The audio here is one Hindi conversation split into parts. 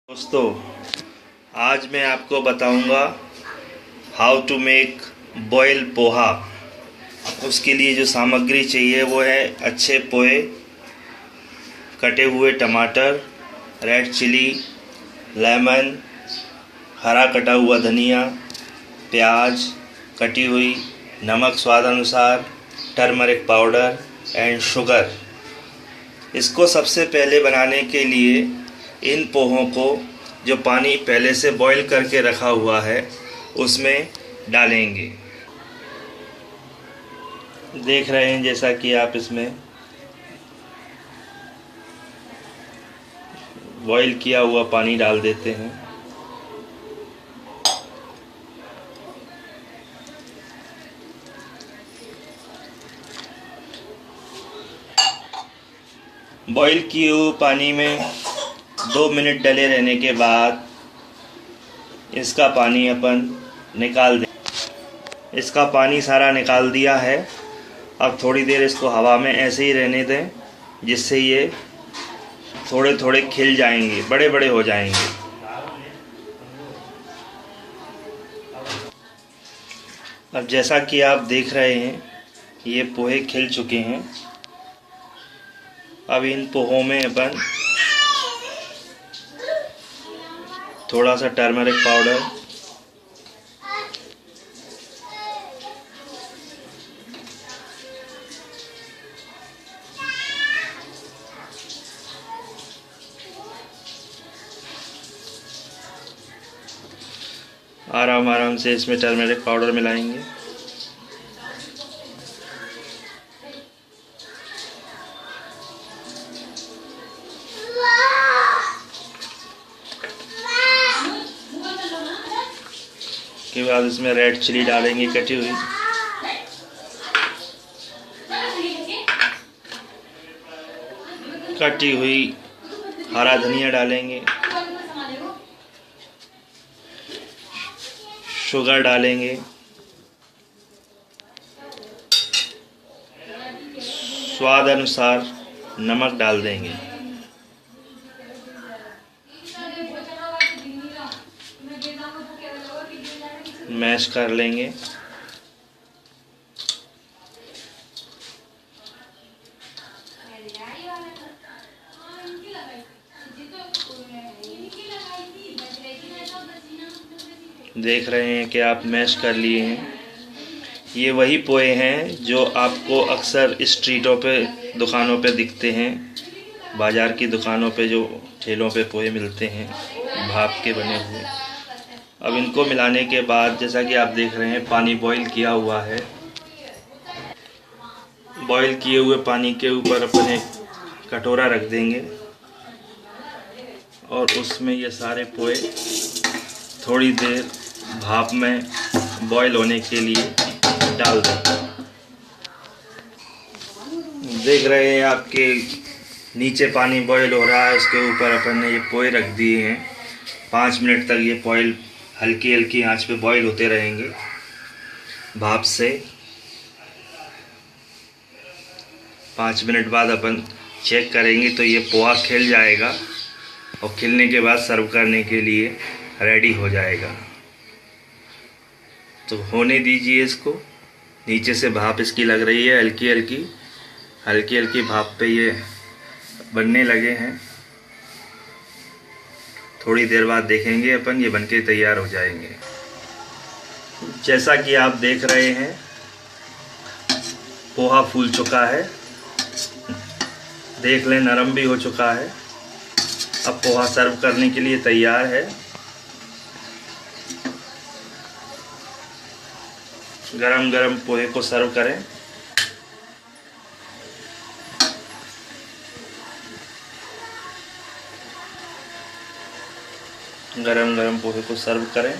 दोस्तों, आज मैं आपको बताऊंगा how to make boil poha. उसके लिए जो सामग्री चाहिए वो है अच्छे पोहे, कटे हुए टमाटर, रेड चिली, लेमन, हरा कटा हुआ धनिया, प्याज कटी हुई, नमक स्वाद अनुसार, टर्मरिक पाउडर एंड शुगर। इसको सबसे पहले बनाने के लिए इन पोहों को जो पानी पहले से बॉईल करके रखा हुआ है उसमें डालेंगे। देख रहे हैं जैसा कि आप इसमें बॉईल किया हुआ पानी डाल देते हैं। बॉईल किए हुए पानी में 2 मिनट डले रहने के बाद इसका पानी अपन निकाल दें। इसका पानी सारा निकाल दिया है। अब थोड़ी देर इसको हवा में ऐसे ही रहने दें, जिससे ये थोड़े थोड़े खिल जाएंगे, बड़े बड़े हो जाएंगे। अब जैसा कि आप देख रहे हैं ये पोहे खिल चुके हैं। अब इन पोहों में अपन थोड़ा सा टर्मरिक पाउडर, आराम आराम से इसमें टर्मरिक पाउडर मिलाएंगे। के बाद इसमें रेड चिली डालेंगे कटी हुई, कटी हुई हरा धनिया डालेंगे, शुगर डालेंगे, स्वाद अनुसार नमक डाल देंगे। मैश कर लेंगे। देख रहे हैं कि आप मैश कर लिए हैं। ये वही पोहे हैं जो आपको अक्सर स्ट्रीटों पे, दुकानों पे दिखते हैं। बाज़ार की दुकानों पे जो ठेलों पे पोहे मिलते हैं भाप के बने हुए। अब इनको मिलाने के बाद जैसा कि आप देख रहे हैं पानी बॉईल किया हुआ है। बॉईल किए हुए पानी के ऊपर अपन एक कटोरा रख देंगे और उसमें ये सारे पोहे थोड़ी देर भाप में बॉईल होने के लिए डाल दें। देख रहे हैं आपके नीचे पानी बॉईल हो रहा है, उसके ऊपर अपन ने ये पोहे रख दिए हैं। 5 मिनट तक ये बॉईल हल्की हल्की आंच पे बॉईल होते रहेंगे भाप से। 5 मिनट बाद अपन चेक करेंगे तो ये पोहा खिल जाएगा और खिलने के बाद सर्व करने के लिए रेडी हो जाएगा। तो होने दीजिए इसको। नीचे से भाप इसकी लग रही है, हल्की हल्की भाप पे ये बनने लगे हैं। थोड़ी देर बाद देखेंगे अपन ये बनके तैयार हो जाएंगे। जैसा कि आप देख रहे हैं पोहा फूल चुका है। देख लें नरम भी हो चुका है। अब पोहा सर्व करने के लिए तैयार है। गरम गरम पोहे को सर्व करें। गरम गरम पोहे को सर्व करें।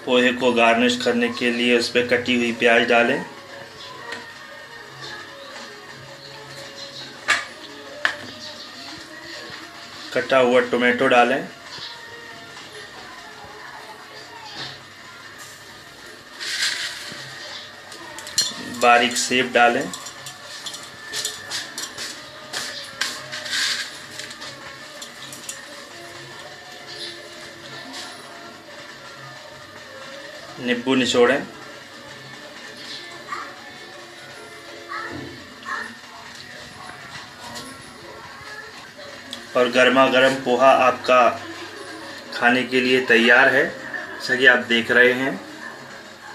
पोहे को गार्निश करने के लिए उस पर कटी हुई प्याज डालें। कटा हुआ टोमेटो डालें। बारीक सेब डालें। नींबू निचोड़ें। और गर्मा गर्म पोहा आपका खाने के लिए तैयार है। जैसा कि आप देख रहे हैं,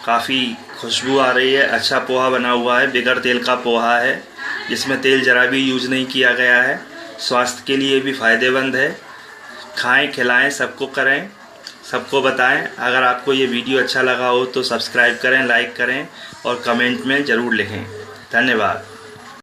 काफ़ी खुशबू आ रही है। अच्छा पोहा बना हुआ है, बगैर तेल का पोहा है, जिसमें तेल जरा भी यूज़ नहीं किया गया है। स्वास्थ्य के लिए भी फ़ायदेमंद है। खाएं, खिलाएं, सबको करें, सबको बताएं। अगर आपको ये वीडियो अच्छा लगा हो तो सब्सक्राइब करें, लाइक करें और कमेंट में ज़रूर लिखें। धन्यवाद।